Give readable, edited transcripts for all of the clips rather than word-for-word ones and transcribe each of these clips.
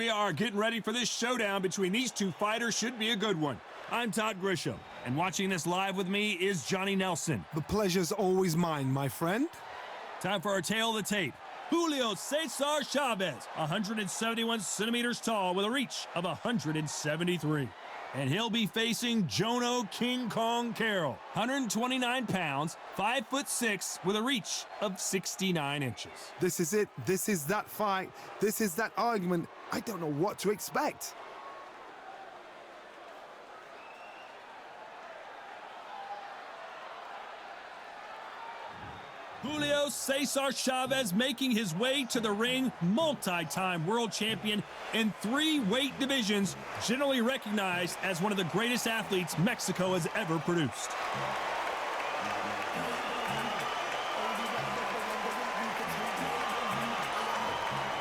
We are getting ready for this showdown between these two fighters. Should be a good one. I'm Todd Grisham, and watching this live with me is Johnny Nelson. The pleasure's always mine, my friend. Time for our tail of the tape. Julio Cesar Chavez, 171 centimeters tall with a reach of 173. And he'll be facing Jono King Kong Carroll, 129 pounds, 5'6", with a reach of 69 inches. This is it. This is that fight. This is that argument. I don't know what to expect. Julio Cesar Chavez making his way to the ring, multi-time world champion in 3 weight divisions, generally recognized as one of the greatest athletes Mexico has ever produced.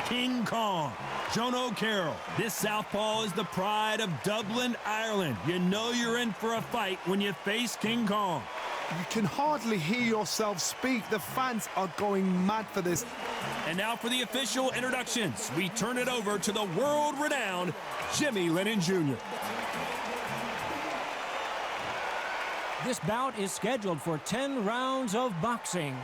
King Kong, Jono Carroll. This southpaw is the pride of Dublin, Ireland. You know you're in for a fight when you face King Kong. You can hardly hear yourself speak. The fans are going mad for this. And now for the official introductions. We turn it over to the world-renowned Jimmy Lennon Jr. This bout is scheduled for 10 rounds of boxing.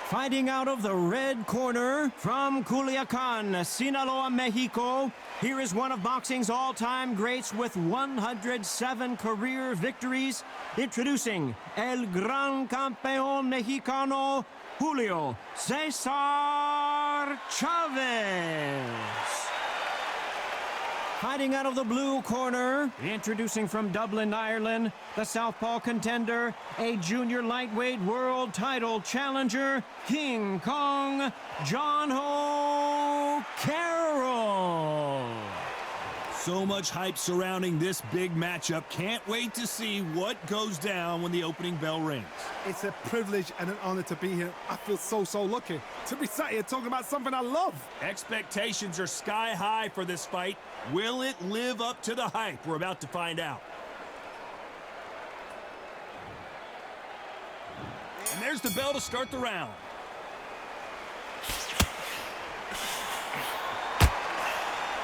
Fighting out of the red corner from Culiacan, Sinaloa, Mexico, here is one of boxing's all-time greats with 107 career victories. Introducing El Gran Campeón Mexicano, Julio Cesar Chavez. Fighting out of the blue corner, introducing from Dublin, Ireland, the southpaw contender, a junior lightweight world title challenger, King Kong, Jono Carroll. So much hype surrounding this big matchup. Can't wait to see what goes down when the opening bell rings. It's a privilege and an honor to be here. I feel so lucky to be sat here talking about something I love. Expectations are sky high for this fight. Will it live up to the hype? We're about to find out. And there's the bell to start the round.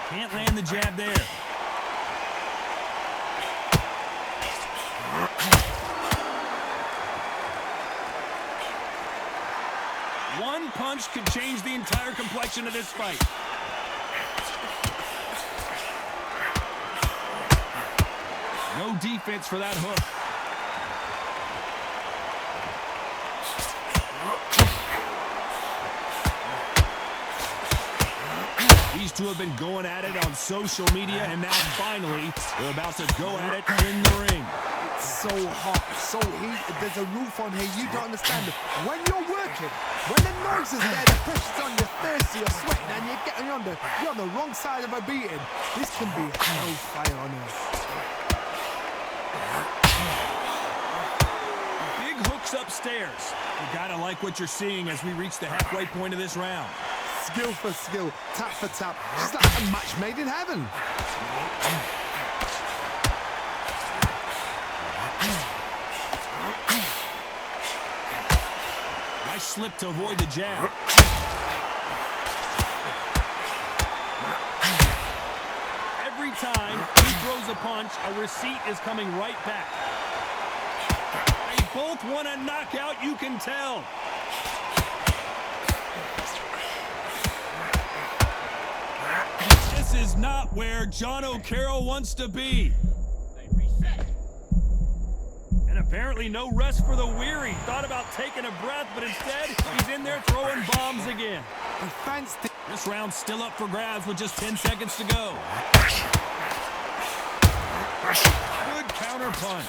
Can't land the jab there. One punch could change the entire complexion of this fight. No defense for that hook. These two have been going at it on social media, and now finally they're about to go at it in the ring. It's so hot, so heated. There's a roof on here. You don't understand it. When you're working, when the noise is there, the pressure's on, you're thirsty, you're sweating, and you're on the wrong side of a beating. This can be hellfire on earth. Big hooks upstairs. You gotta like what you're seeing as we reach the halfway point of this round. Skill for skill, tap for tap. It's like a match made in heaven. Nice slip to avoid the jab. Every time he throws a punch, a receipt is coming right back. They both want a knockout, you can tell. This is not where Jono Carroll wants to be. And apparently no rest for the weary. Thought about taking a breath, but instead he's in there throwing bombs again. This round's still up for grabs with just 10 seconds to go. Good counter punch.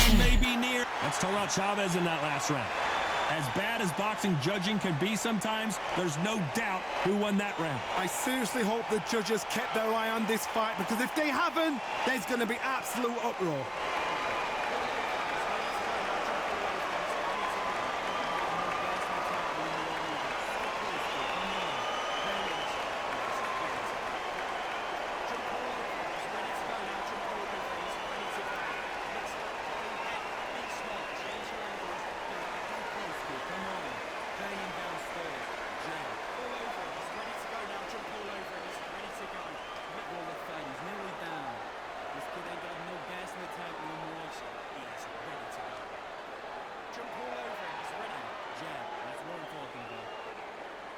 And maybe near. Let's talk about Chavez in that last round. As bad as boxing judging can be sometimes, there's no doubt who won that round. I seriously hope the judges kept their eye on this fight, because if they haven't, there's going to be absolute uproar.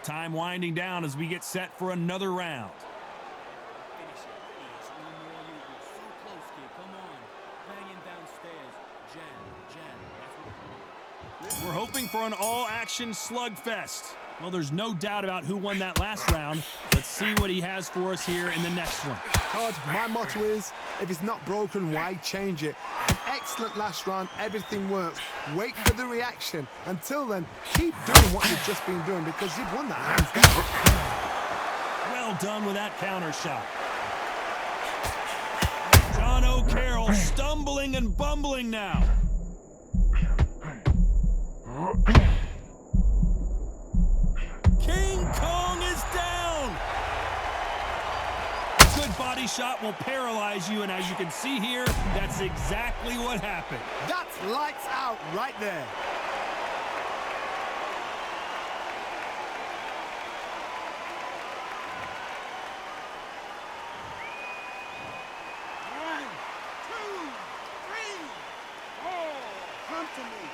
Time winding down as we get set for another round. We're hoping for an all-action slugfest. Well, there's no doubt about who won that last round. Let's see what he has for us here in the next one. Todd, my motto is, if it's not broken, why change it? An excellent last round, everything works. Wait for the reaction. Until then, keep doing what you've just been doing because you've won that hands down. Well done with that counter shot. Jono Carroll stumbling and bumbling now. King Kong is down. A good body shot will paralyze you, and as you can see here, that's exactly what happened. That's lights out right there. One, two, three, four. Come to me.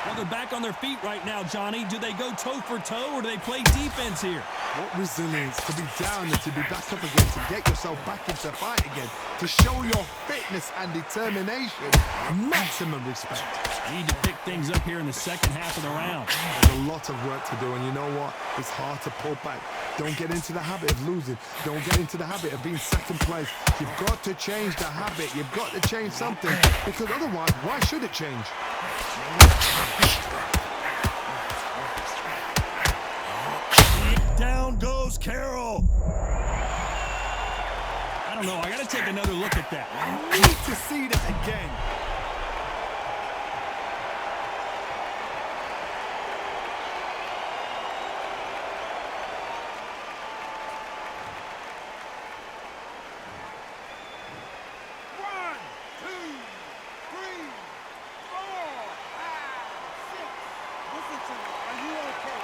Well, they're back on their feet right now, Johnny. Do they go toe for toe, or do they play defense here? What resilience to be down and to be back up again, to get yourself back into the fight again, to show your fitness and determination. Maximum respect. Need to pick things up here in the second half of the round. There's a lot of work to do, and you know what? It's hard to pull back. Don't get into the habit of losing. Don't get into the habit of being second place. You've got to change the habit. You've got to change something, because otherwise, why should it change? Down goes Carroll. I don't know. I got to take another look at that. I need to see that again. One, two, three, four, five, six. Listen to me. Are you okay?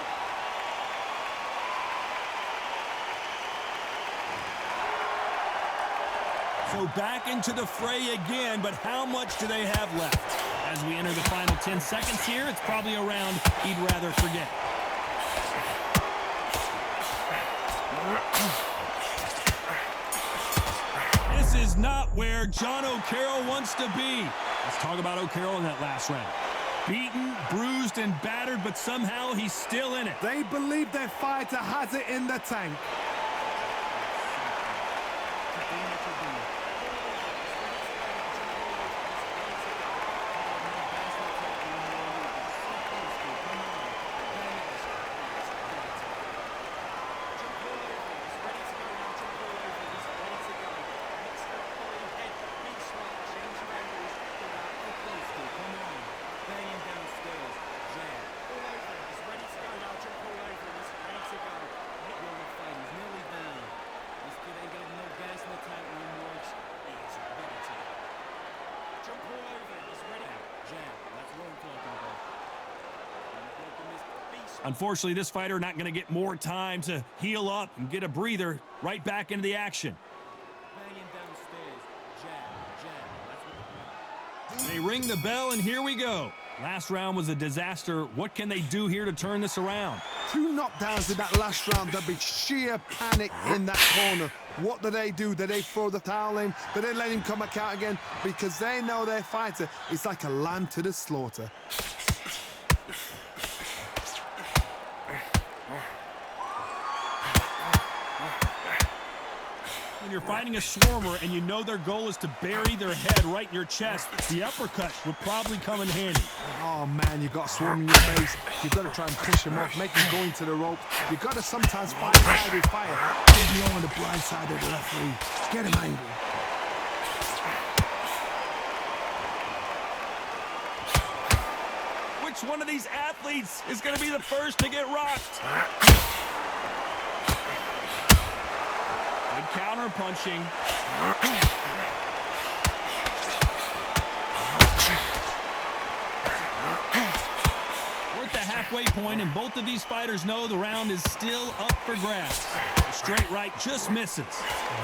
So back into the fray again, but how much do they have left? As we enter the final 10 seconds here, it's probably a round he'd rather forget. This is not where Jono Carroll wants to be. Let's talk about O'Carroll in that last round. Beaten, bruised, and battered, but somehow he's still in it. They believe their fighter has it in the tank. Unfortunately, this fighter not going to get more time to heal up and get a breather. Right back into the action. They ring the bell, and here we go. Last round was a disaster. What can they do here to turn this around? 2 knockdowns in that last round. There'll be sheer panic in that corner. What do? Do they throw the towel in? Do they let him come back out again? Because they know their fighter is like a lamb to the slaughter. When you're fighting a swarmer and you know their goal is to bury their head right in your chest, the uppercut would probably come in handy. Oh man, you've got a swarm in your face. You've got to try and push him off, make him go into the rope. You've got to sometimes fight fire with fire. Get me on the blind side of the referee. Get him angry. Which one of these athletes is going to be the first to get rocked? Good counter punching. We're at the half halfway point, and both of these fighters know the round is still up for grabs. The straight right just misses.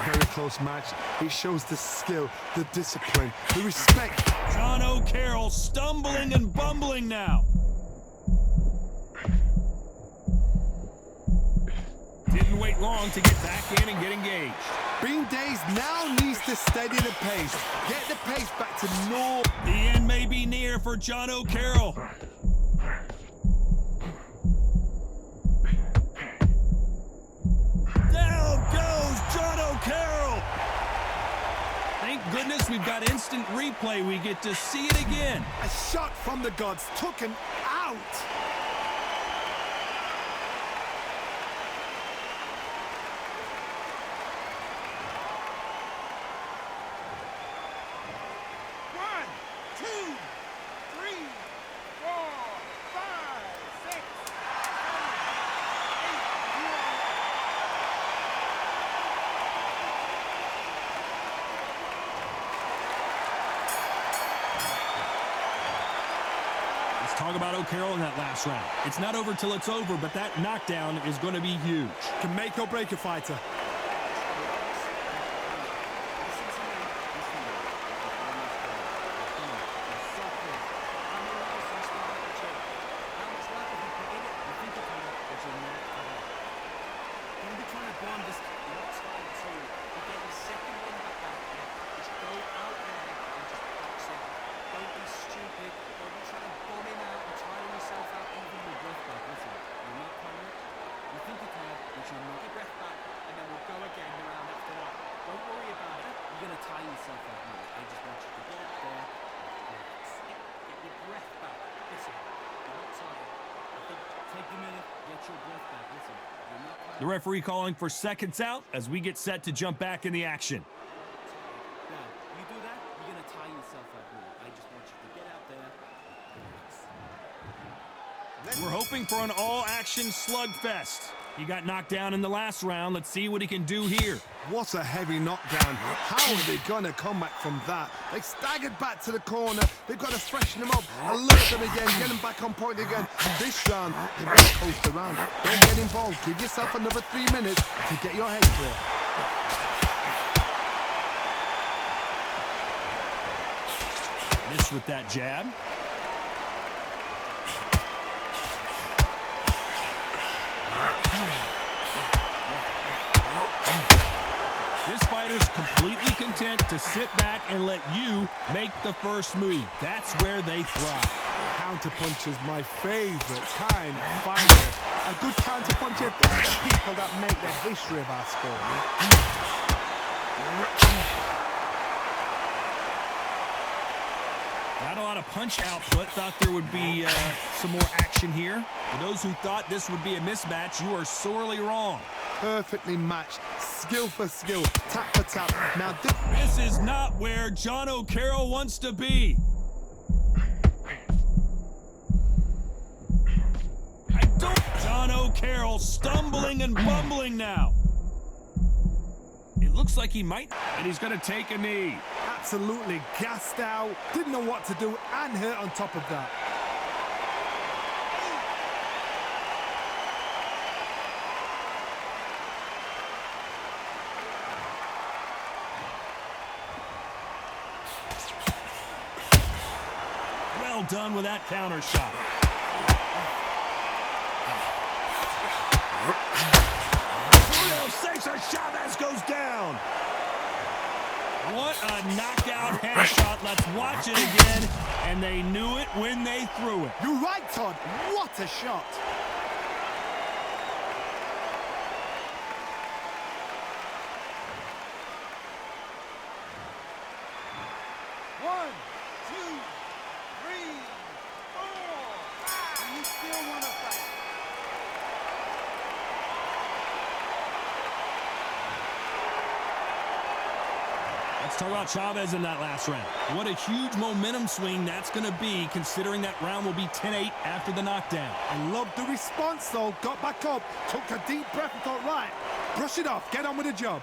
Very close match. It shows the skill, the discipline, the respect. Jono Carroll stumbling and bumbling now. Didn't wait long to get back in and get engaged. Bean Days now needs to steady the pace. Get the pace back to normal. The end may be near for Jono Carroll. Down goes Jono Carroll. Thank goodness we've got instant replay. We get to see it again. A shot from the gods took him out. One, two, three, four, five, six, seven, 8. You are Let's talk about O'Carroll in that last round. It's not over till it's over, but that knockdown is going to be huge. Can make or break a fighter. The referee calling for seconds out as we get set to jump back in the action. Now, you do that, you're going to tie yourself up more. I just want you to get out there. We're hoping for an all-action slugfest. He got knocked down in the last round. Let's see what he can do here. What a heavy knockdown. How are they going to come back from that? They staggered back to the corner. They've got to freshen them up, alert them again, get them back on point again. This round, they won't coast around. Don't get involved. Give yourself another 3 minutes to get your head clear. Missed with that jab. This fighter's completely content to sit back and let you make the first move. That's where they thrive. Counterpuncher's my favorite kind of fighter. A good counterpuncher, they're the people that make the history of our sport. Not a lot of punch output. Thought there would be some more action here. For those who thought this would be a mismatch, you are sorely wrong. Perfectly matched, skill for skill, tap for tap. Now This is not where Jono Carroll wants to be. Jono Carroll stumbling and bumbling now. It looks like he might, and he's going to take a knee. absolutely gassed out, didn't know what to do, and hurt on top of that. Well done with that counter shot. Julio Cesar Chavez goes down. What a knockout headshot. Let's watch it again. And they knew it when they threw it. You're right, Todd. What a shot. One, two, three, four. And you still want to fight? Let's talk about Chavez in that last round. What a huge momentum swing that's going to be, considering that round will be 10-8 after the knockdown. I love the response, though. Got back up, took a deep breath and thought, right, brush it off, get on with the job.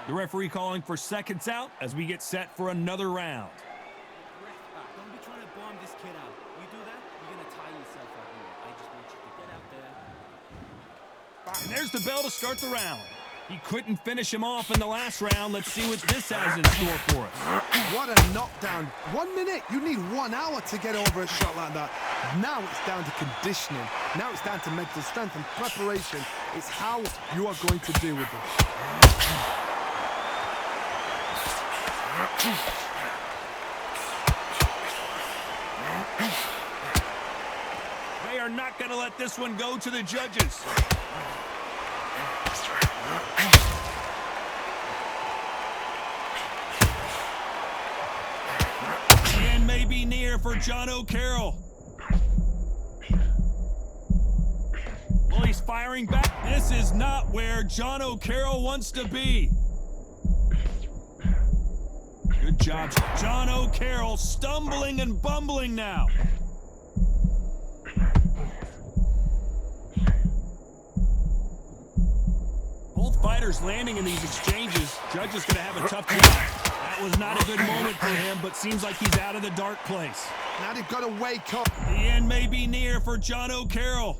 The referee calling for seconds out as we get set for another round. Don't be trying to bomb this kid out. You do that, you're gonna tie yourself up here. I just want you to get out there. And there's the bell to start the round. He couldn't finish him off in the last round. Let's see what this has in store for us. What a knockdown. 1 minute, you need 1 hour to get over a shot like that. Now it's down to conditioning. Now it's down to mental strength and preparation. It's how you are going to deal with it. They are not going to let this one go to the judges. And maybe near for Jono Carroll. Well, he's firing back. This is not where Jono Carroll wants to be. Good job. Jono Carroll stumbling and bumbling now. Both fighters landing in these exchanges. Judge is going to have a tough job. That was not a good moment for him, but seems like he's out of the dark place. Now they've got to wake up. The end may be near for Jono Carroll.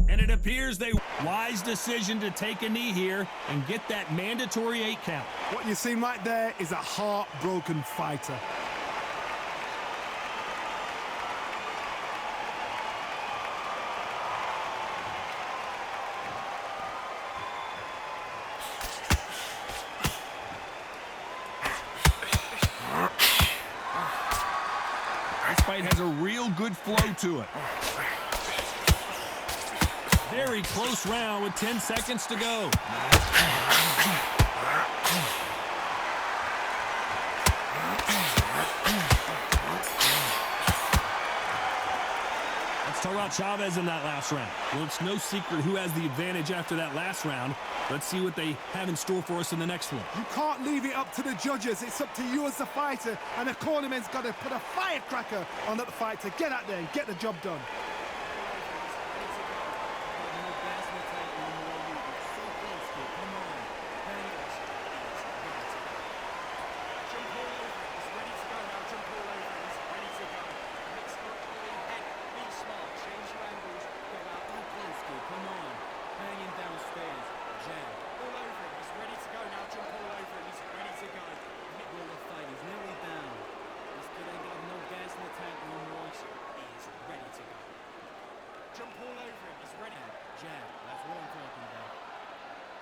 And it appears they wise decision to take a knee here and get that mandatory 8 count. What you see right there is a heartbroken fighter. This fight has a real good flow to it. Very close round with 10 seconds to go. Let's talk about Chavez in that last round. Well, it's no secret who has the advantage after that last round. Let's see what they have in store for us in the next one. You can't leave it up to the judges. It's up to you as the fighter, and the cornerman's got to put a firecracker on that fight to get out there and get the job done.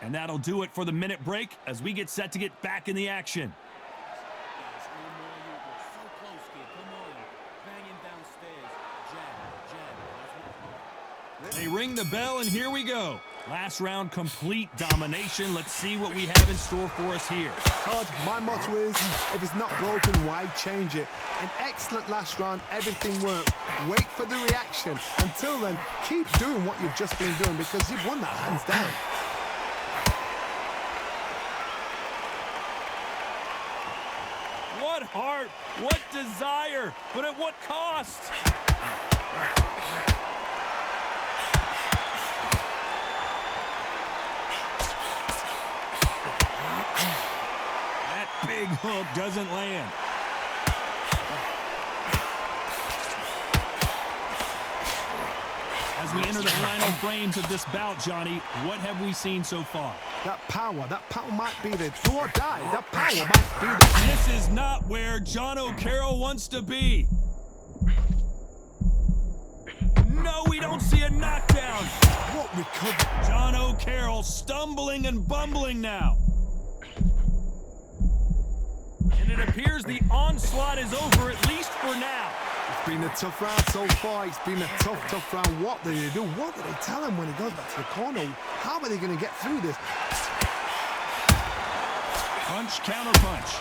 And that'll do it for the minute break as we get set to get back in the action. They ring the bell, and here we go. Last round, complete domination. Let's see what we have in store for us here. Todd, my motto is, if it's not broken, why change it? An excellent last round, everything worked. Wait for the reaction. Until then, keep doing what you've just been doing because you've won that hands down. What heart, what desire, but at what cost? That big hook doesn't land. As we enter the final frames of this bout, Johnny, what have we seen so far? That power might be the do or die. That power might be the... This is not where Jono Carroll wants to be. No, we don't see a knockdown. What recovery? Jono Carroll stumbling and bumbling now. And it appears the onslaught is over, at least for now. It's been a tough round so far. It's been a tough round. What do they do? What do they tell him when he goes back to the corner? How are they going to get through this? Punch, counter punch.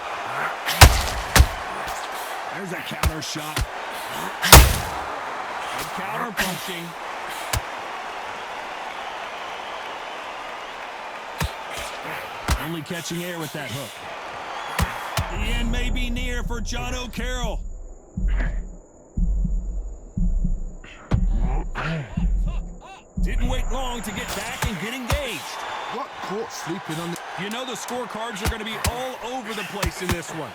There's a counter shot. Good counter punching. Only catching air with that hook. The end may be near for Jono Carroll. Hook up! Didn't wait long to get back and get engaged. Got caught sleeping on the... You know the scorecards are going to be all over the place in this one.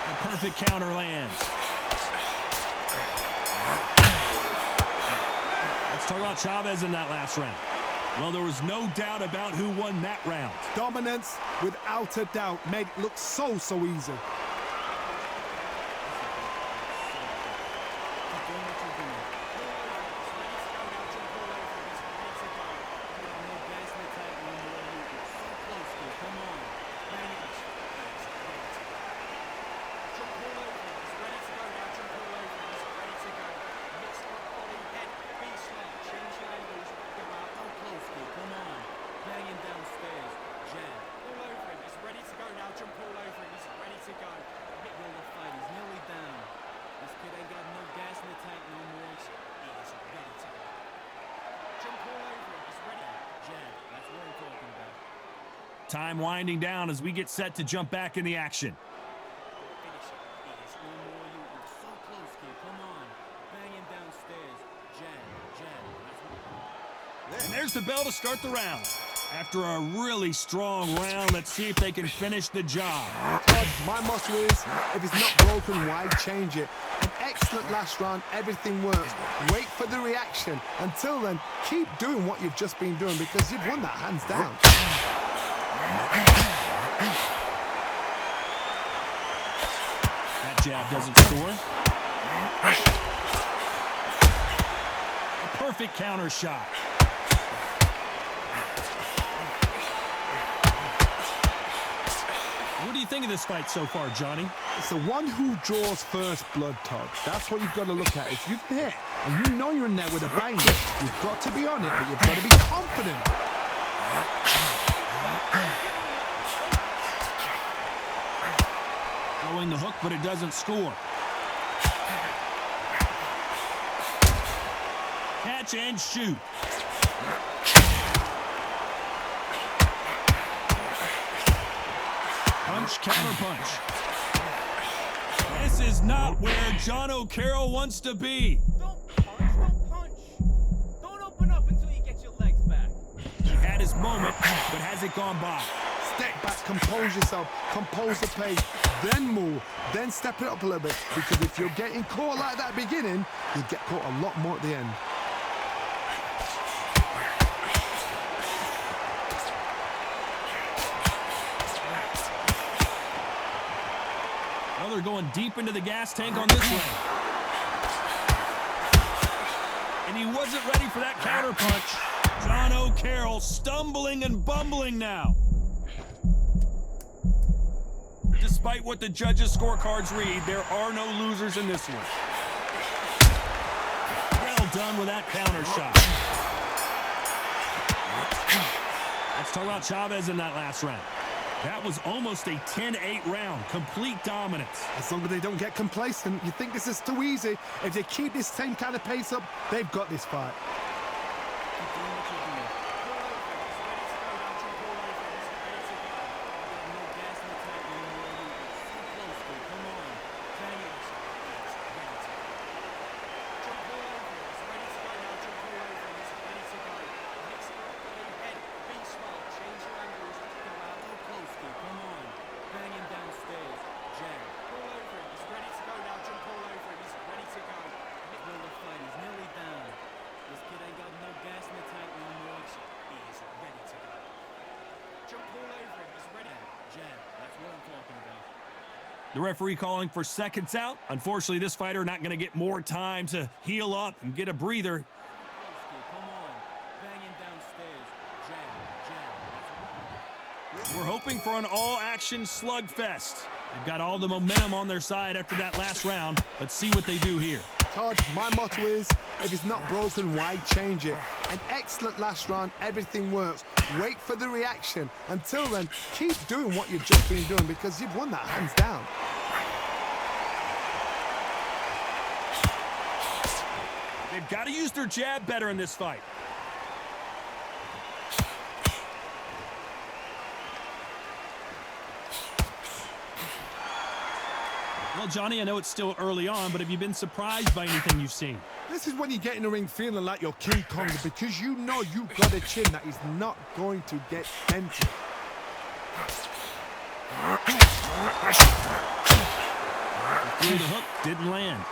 The perfect counter lands. Let's talk about Chavez in that last round. Well, there was no doubt about who won that round. Dominance, without a doubt, made it look so easy. Time winding down as we get set to jump back in the action. And there's the bell to start the round. After a really strong round, let's see if they can finish the job. Todd, my motto is, if it's not broken, why change it? An excellent last round, everything works. Wait for the reaction. Until then, keep doing what you've just been doing because you've won that hands down. That jab doesn't score. A perfect counter shot. What do you think of this fight so far, Johnny? It's the one who draws first blood, Todd. That's what you've got to look at. If you've hit and you know you're in there with a banger, you've got to be on it, but you've got to be confident. Throwing the hook, but it doesn't score. Catch and shoot. Punch, counter punch. This is not where Jono Carroll wants to be. Don't punch. Don't open up until you get your legs back. He had his moment, but has it gone by? Step back, compose yourself, compose the pace, then move, then step it up a little bit. Because if you're getting caught like that at the beginning, you get caught a lot more at the end. Well, they're going deep into the gas tank on this one. And he wasn't ready for that counter punch. Jono Carroll stumbling and bumbling now. Despite what the judges' scorecards read, there are no losers in this one. Well done with that counter shot. Let's talk about Chavez in that last round. That was almost a 10-8 round, complete dominance. As long as they don't get complacent, you think this is too easy. If they keep this same kind of pace up, they've got this fight. The referee calling for seconds out. Unfortunately, this fighter not going to get more time to heal up and get a breather. We're hoping for an all-action slugfest. They've got all the momentum on their side after that last round. Let's see what they do here. Todd, my motto is, if it's not broken, why change it? An excellent last round, everything works. Wait for the reaction. Until then, keep doing what you've just been doing because you've won that hands down. They've got to use their jab better in this fight. Well, Well, Johnny, I know it's still early on, but have you been surprised by anything you've seen? This is when you get in the ring feeling like you're King Kong because you know you've got a chin that is not going to get dented. Through the hook, didn't land.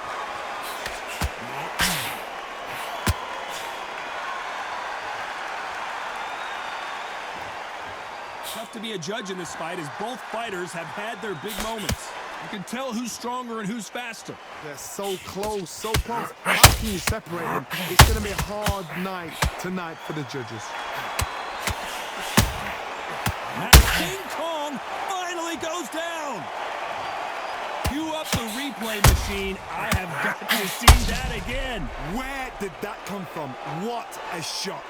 Tough to be a judge in this fight as both fighters have had their big moments. You can tell who's stronger and who's faster. They're so close, so close. How can you separate them? It's going to be a hard night tonight for the judges. That King Kong finally goes down. Cue up the replay machine. I have got to see that again. Where did that come from? What a shot.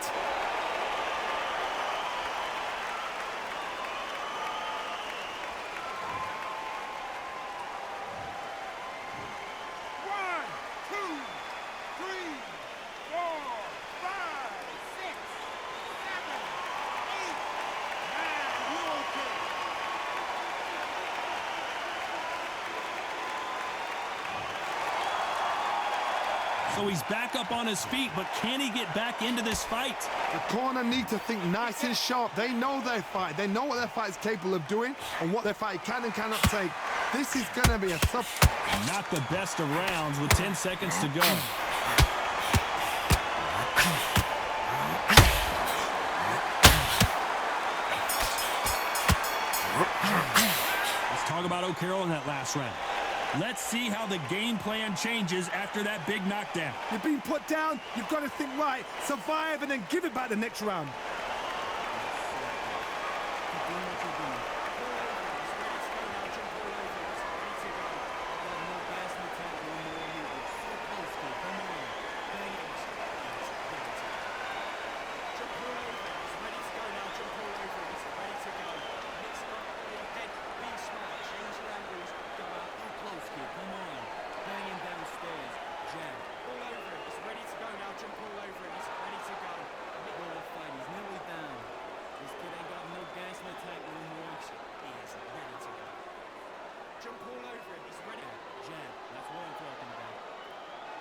So he's back up on his feet, but can he get back into this fight? The corner need to think nice and sharp. They know their fight. They know what their fight is capable of doing and what their fight can and cannot take. This is going to be a tough... Not the best of rounds with 10 seconds to go. Let's talk about Carroll in that last round. Let's see how the game plan changes after that big knockdown. You've been put down, you've got to think right, survive, and then give it back the next round.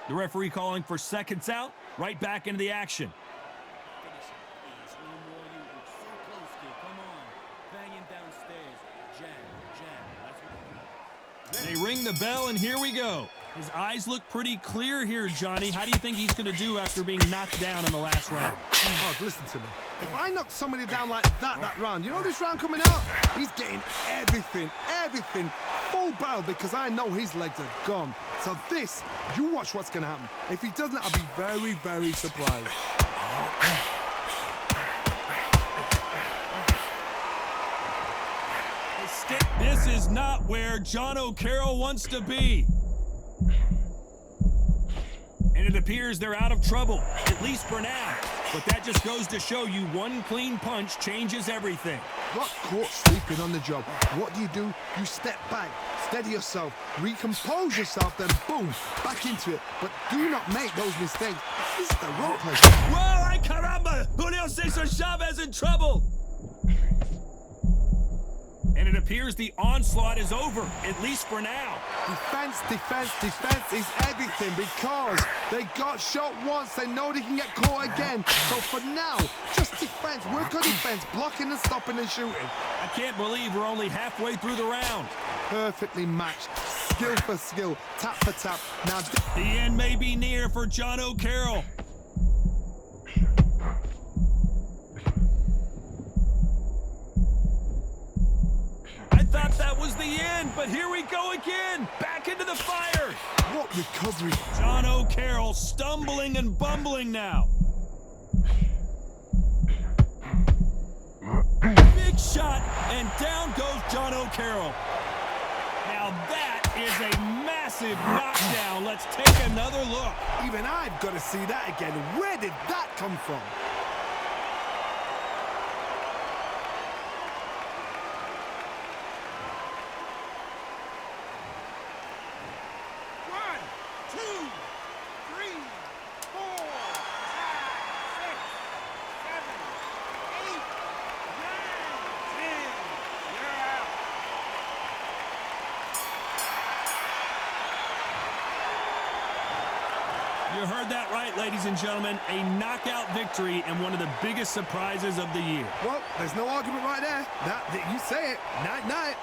The referee calling for seconds out, right back into the action. They ring the bell, and here we go. His eyes look pretty clear here, Johnny. How do you think he's going to do after being knocked down in the last round? Oh, listen to me. If I knock somebody down like that round, you know this round coming out? He's getting everything, full barrel because I know his legs are gone. So this, you watch what's going to happen. If he doesn't, I'll be very, very surprised. This is not where Jono Carroll wants to be. And it appears they're out of trouble, at least for now. But that just goes to show you one clean punch changes everything. Got caught sleeping on the job. What do? You step back, steady yourself, recompose yourself, then boom, back into it. But do not make those mistakes. This is the wrong place. Whoa, ay caramba! Julio Cesar Chavez in trouble! And it appears the onslaught is over, at least for now. Defense is everything because they got shot once. They know they can get caught again. So for now, just defense. Work on defense, blocking and stopping and shooting. I can't believe we're only halfway through the round. Perfectly matched, skill for skill, tap for tap. Now the end may be near for Jono Carroll. Thought that was the end, but here we go again. Back into the fire. What recovery? Jono Carroll stumbling and bumbling now. Big shot, and down goes Jono Carroll. Now that is a massive knockdown. Let's take another look. Even I've got to see that again. Where did that come from? You heard that right, ladies and gentlemen. A knockout victory and one of the biggest surprises of the year. Well, there's no argument right there. You say it. Night-night.